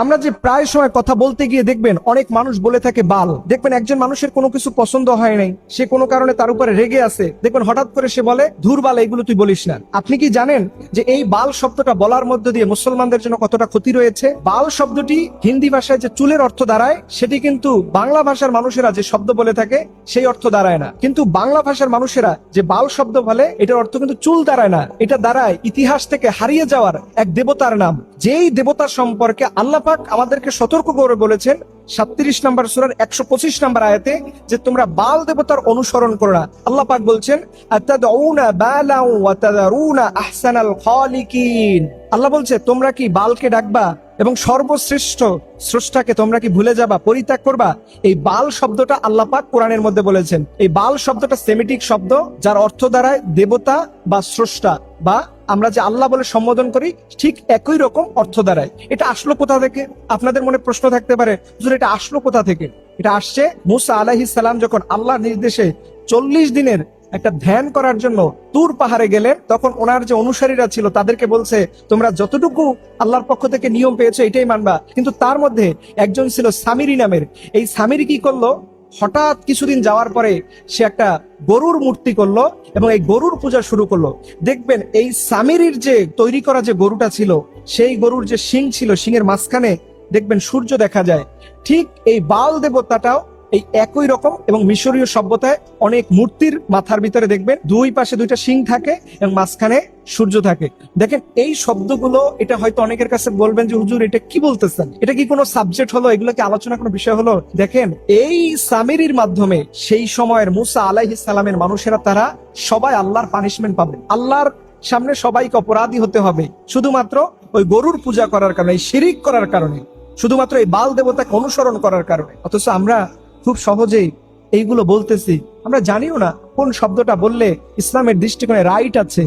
আমরা যে প্রায় সময় কথা বলতে গিয়ে দেখবেন অনেক মানুষ বলে থাকে বাল। দেখবেন একজন মানুষের কোনো কিছু পছন্দ হয় নাই, সে কোনো কারণে তার উপরে রেগে আছে, দেখবেন হঠাৎ করে সে বলে ধুর বাল, এগুলো তুই বলিস না। আপনি কি জানেন যে এই বাল শব্দটা বলার মধ্য দিয়ে মুসলমানদের জন্য কতটা ক্ষতি রয়েছে? বাল শব্দটি হিন্দি ভাষায় যে চুলের অর্থ দাঁড়ায়, সেটি কিন্তু বাংলা ভাষার মানুষেরা যে শব্দ বলে থাকে সেই অর্থ দাঁড়ায় না। কিন্তু বাংলা ভাষার মানুষেরা যে বাল শব্দ বলে, এটার অর্থ কিন্তু চুল দাঁড়ায় না, এটা দাঁড়ায় ইতিহাস থেকে হারিয়ে যাওয়ার এক দেবতার নাম। যেই দেবতার সম্পর্কে আল্লাহ পাক আমাদেরকে সতর্ক করে বলেছেন 37 নম্বর সূরার 125 নম্বর আয়াতে, যে তোমরা বাল দেবতার অনুসরণ করো না। আল্লাহ পাক বলছেন আতাদউনা বালাউ ওয়া তাযারুনা আহসানাল খালিকিন। আল্লাহ বলছে তোমরা কি বালকে ডাকবা এবং সর্বশ্রেষ্ঠ স্রষ্টাকে তোমরা কি ভুলে যাবা, পরিত্যাগ করবা? এই বাল শব্দটা আল্লাহ পাক কোরআনের মধ্যে বলেছেন। এই বাল শব্দটা সেমিটিক শব্দ, যার অর্থ দাঁড়ায় দেবতা বা স্রষ্টা, বা আমরা যে আল্লাহ বলে সম্বোধন করি ঠিক একই রকম অর্থ দাঁড়ায়। এটা আসলো কোথা থেকে? আপনাদের মনে প্রশ্ন থাকতে পারে, হুজুর এটা আসলো কোথা থেকে? এটা আসছে মুসা আলাইহিস সালাম যখন আল্লাহর নির্দেশে 40 দিনের একটা ধ্যান করার জন্য তুর পাহাড়ে গেলেন, তখন ওনার যে অনুসারীরা ছিল তাদেরকে বলছে তোমরা যতটুকু আল্লাহর পক্ষ থেকে নিয়ম পেয়েছো এটাই মানবা। কিন্তু তার মধ্যে একজন ছিল সামিরি নামের। এই সামিরি কি করলো, হঠাৎ কিছুদিন যাওয়ার পরে সে একটা গরুর মূর্তি করলো এবং এই গরুর পূজা শুরু করলো। দেখবেন এই সামিরির যে তৈরি করা যে গরুটা ছিল, সেই গরুর যে শিং ছিল, শিংয়ের মাঝখানে দেখবেন সূর্য দেখা যায়। ঠিক এই বাল দেবতাটাও এই একই রকম, এবং মিশরীয় সভ্যতায় অনেক মূর্তির মাথার ভিতরে দেখবেন দুই পাশে দুইটা শিং থাকে এবং মাঝখানে সূর্য থাকে। দেখেন এই শব্দগুলো, এটা হয়তো অনেকের কাছে বলবেন যে হুজুর এটা কি বলতেছেন, এটা কি কোনো সাবজেক্ট হলো, এগুলো কি আলোচনা কোনো বিষয় হলো? দেখেন এই সামিরির মাধ্যমে সেই সময়ের মুসা আলাইহিস সালামের মানুষেরা তারা সবাই আল্লাহর পানিশমেন্ট পাবে। আল্লাহর সামনে সবাইকে অপরাধী হতে হবে শুধুমাত্র ওই গরুর পূজা করার কারণে, এই শিরিক করার কারণে, শুধুমাত্র এই বাল দেবতাকে অনুসরণ করার কারণে। অথচ আমরা খুব সহজেই এইগুলো বলতেছি, আমরা জানিও না কোন শব্দটা বললে ইসলামের দৃষ্টিকোণে রাইট আছে।